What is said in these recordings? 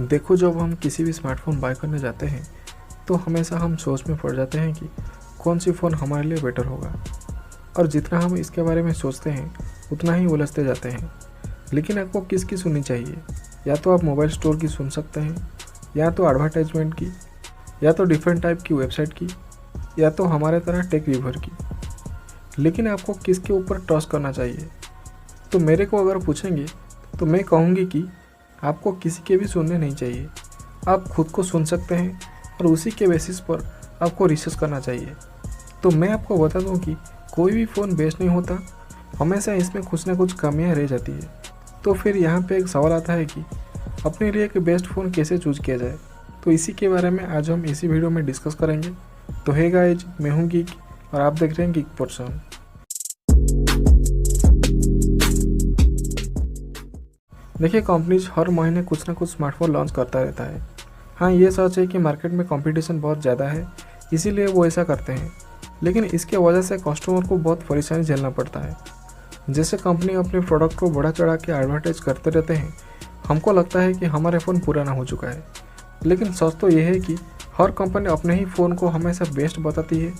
देखो, जब हम किसी भी स्मार्टफोन बाय करने जाते हैं तो हमेशा हम सोच में पड़ जाते हैं कि कौन सी फ़ोन हमारे लिए बेटर होगा, और जितना हम इसके बारे में सोचते हैं उतना ही उलझते जाते हैं। लेकिन आपको किसकी सुननी चाहिए? या तो आप मोबाइल स्टोर की सुन सकते हैं, या तो एडवर्टाइजमेंट की, या तो डिफरेंट टाइप की वेबसाइट की, या तो हमारे तरह टेक रिव्यूअर की। लेकिन आपको किसके ऊपर ट्रस्ट करना चाहिए? तो मेरे को अगर पूछेंगे तो मैं कहूँगी कि आपको किसी के भी सुनने नहीं चाहिए। आप खुद को सुन सकते हैं और उसी के बेसिस पर आपको रिसर्च करना चाहिए। तो मैं आपको बता दूं कि कोई भी फ़ोन बेस्ट नहीं होता, हमेशा इसमें कुछ ना कुछ कमियां रह जाती है। तो फिर यहाँ पे एक सवाल आता है कि अपने लिए एक बेस्ट फ़ोन कैसे चूज किया जाए। तो इसी के बारे में आज हम इसी वीडियो में डिस्कस करेंगे। तो हे गाइज, मैं हूँ गीक और आप देख रहे हैं गीक पर्सन। देखिए, कंपनीज हर महीने कुछ ना कुछ स्मार्टफोन लॉन्च करता रहता है। हाँ, ये सच है कि मार्केट में कंपटीशन बहुत ज़्यादा है, इसीलिए वो ऐसा करते हैं। लेकिन इसके वजह से कस्टमर को बहुत परेशानी झेलना पड़ता है। जैसे कंपनी अपने प्रोडक्ट को बढ़ा चढ़ा के एडवर्टाइज करते रहते हैं, हमको लगता है कि हमारे फ़ोन पुराना हो चुका है। लेकिन सच तो यह है कि हर कंपनी अपने ही फ़ोन को हमेशा बेस्ट बताती है।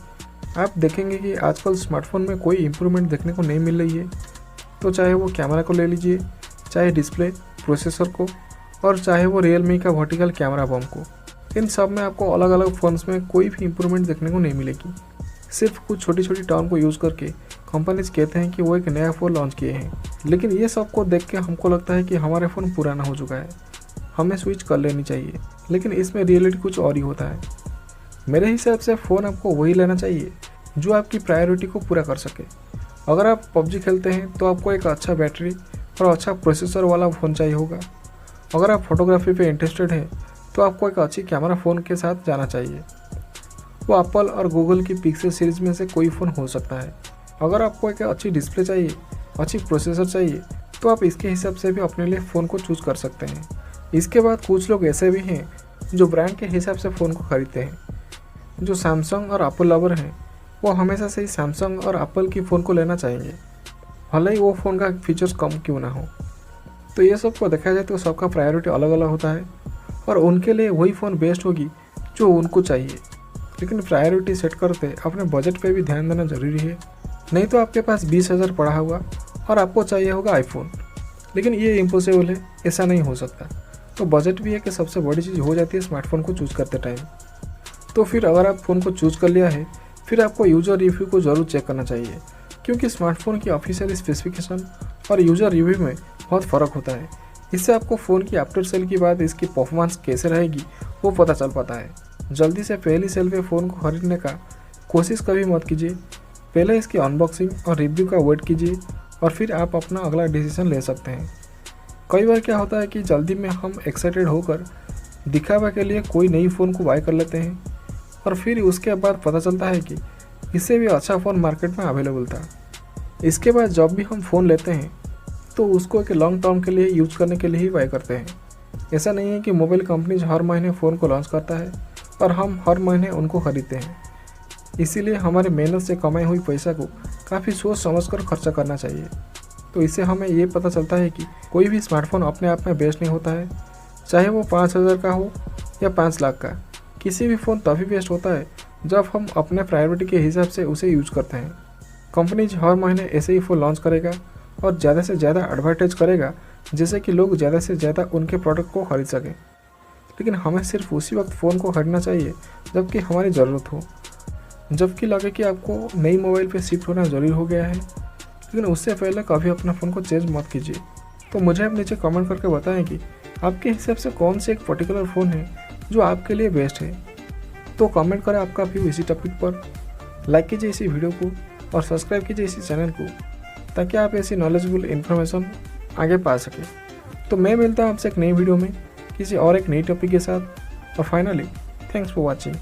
आप देखेंगे कि आजकल स्मार्टफोन में कोई इम्प्रूवमेंट देखने को नहीं मिल रही है। तो चाहे वो कैमरा को ले लीजिए, चाहे डिस्प्ले, प्रोसेसर को, और चाहे वो रियलमी का वर्टिकल कैमरा बम को, इन सब में आपको अलग अलग फ़ोन्स में कोई भी इम्प्रूवमेंट देखने को नहीं मिलेगी। सिर्फ कुछ छोटी छोटी टर्म को यूज़ करके कंपनीज कहते हैं कि वो एक नया फ़ोन लॉन्च किए हैं। लेकिन ये सब को देख के हमको लगता है कि हमारे फ़ोन पुराना हो चुका है, हमें स्विच कर लेनी चाहिए। लेकिन इसमें रियलिटी कुछ और ही होता है। मेरे हिसाब से फ़ोन आपको वही लेना चाहिए जो आपकी प्रायोरिटी को पूरा कर सके। अगर आप पबजी खेलते हैं तो आपको एक अच्छा बैटरी और अच्छा प्रोसेसर वाला फ़ोन चाहिए होगा। अगर आप फोटोग्राफी पे इंटरेस्टेड हैं तो आपको एक अच्छी कैमरा फ़ोन के साथ जाना चाहिए। वो एप्पल और गूगल की पिक्सल सीरीज़ में से कोई फ़ोन हो सकता है। अगर आपको एक अच्छी डिस्प्ले चाहिए, अच्छी प्रोसेसर चाहिए, तो आप इसके हिसाब से भी अपने लिए फ़ोन को चूज़ कर सकते हैं। इसके बाद कुछ लोग ऐसे भी हैं जो ब्रांड के हिसाब से फ़ोन को खरीदते हैं। जो सैमसंग और एप्पल लवर हैं वो हमेशा से ही सैमसंग और एप्पल की फ़ोन को लेना चाहेंगे, भले ही वो फ़ोन का फीचर्स कम क्यों ना हो। तो ये सब को देखा जाए तो सबका प्रायोरिटी अलग अलग होता है और उनके लिए वही फ़ोन बेस्ट होगी जो उनको चाहिए। लेकिन प्रायोरिटी सेट करते अपने बजट पे भी ध्यान देना ज़रूरी है। नहीं तो आपके पास 20,000 पड़ा हुआ और आपको चाहिए होगा आईफोन। लेकिन ये इम्पॉसिबल है, ऐसा नहीं हो सकता। तो बजट भी एक सबसे बड़ी चीज़ हो जाती है स्मार्टफोन को चूज़ करते टाइम। तो फिर अगर आप फ़ोन को चूज़ कर लिया है, फिर आपको यूज़र रिव्यू को ज़रूर चेक करना चाहिए, क्योंकि स्मार्टफोन की ऑफिशियल स्पेसिफिकेशन और यूज़र रिव्यू में बहुत फ़र्क होता है। इससे आपको फ़ोन की आफ्टर सेल की बाद इसकी परफॉर्मेंस कैसे रहेगी वो पता चल पाता है। जल्दी से पहली सेल पे फ़ोन को खरीदने का कोशिश कभी मत कीजिए। पहले इसकी अनबॉक्सिंग और रिव्यू का वेट कीजिए और फिर आप अपना अगला डिसीजन ले सकते हैं। कई बार क्या होता है कि जल्दी में हम एक्साइटेड होकर दिखावा के लिए कोई नई फ़ोन को बाय कर लेते हैं और फिर उसके बाद पता चलता है कि इससे भी अच्छा फ़ोन मार्केट में अवेलेबल था। इसके बाद जब भी हम फ़ोन लेते हैं तो उसको एक लॉन्ग टर्म के लिए यूज़ करने के लिए ही बाय करते हैं। ऐसा नहीं है कि मोबाइल कंपनीज हर महीने फ़ोन को लॉन्च करता है और हम हर महीने उनको खरीदते हैं। इसीलिए हमारे मेहनत से कमाई हुई पैसा को काफ़ी सोच समझ कर खर्चा करना चाहिए। तो इससे हमें ये पता चलता है कि कोई भी स्मार्टफोन अपने आप में बेस्ट नहीं होता है, चाहे वो 5,000 का हो या 5 लाख का। किसी भी फ़ोन तभी बेस्ट होता है जब हम अपने प्रायोरिटी के हिसाब से उसे यूज करते हैं। कंपनीज हर महीने ऐसे ही फ़ोन लॉन्च करेगा और ज़्यादा से ज़्यादा एडवर्टाइज करेगा, जिससे कि लोग ज़्यादा से ज़्यादा उनके प्रोडक्ट को खरीद सकें। लेकिन हमें सिर्फ उसी वक्त फ़ोन को खरीदना चाहिए जबकि हमारी ज़रूरत हो, जबकि लगे कि आपको नई मोबाइल पे शिफ्ट होना ज़रूरी हो गया है। लेकिन उससे पहले कभी अपना फ़ोन को चेंज मत कीजिए। तो मुझे आप नीचे कमेंट करके बताएं कि आपके हिसाब से कौन से एक पर्टिकुलर फ़ोन है जो आपके लिए बेस्ट है। तो कमेंट करें आपका व्यू इसी टॉपिक पर, लाइक कीजिए इसी वीडियो को और सब्सक्राइब कीजिए इसी चैनल को, ताकि आप ऐसी नॉलेजेबल इन्फॉर्मेशन आगे पा सकें। तो मैं मिलता हूँ आपसे एक नई वीडियो में किसी और एक नई टॉपिक के साथ। और फाइनली, थैंक्स फॉर वॉचिंग।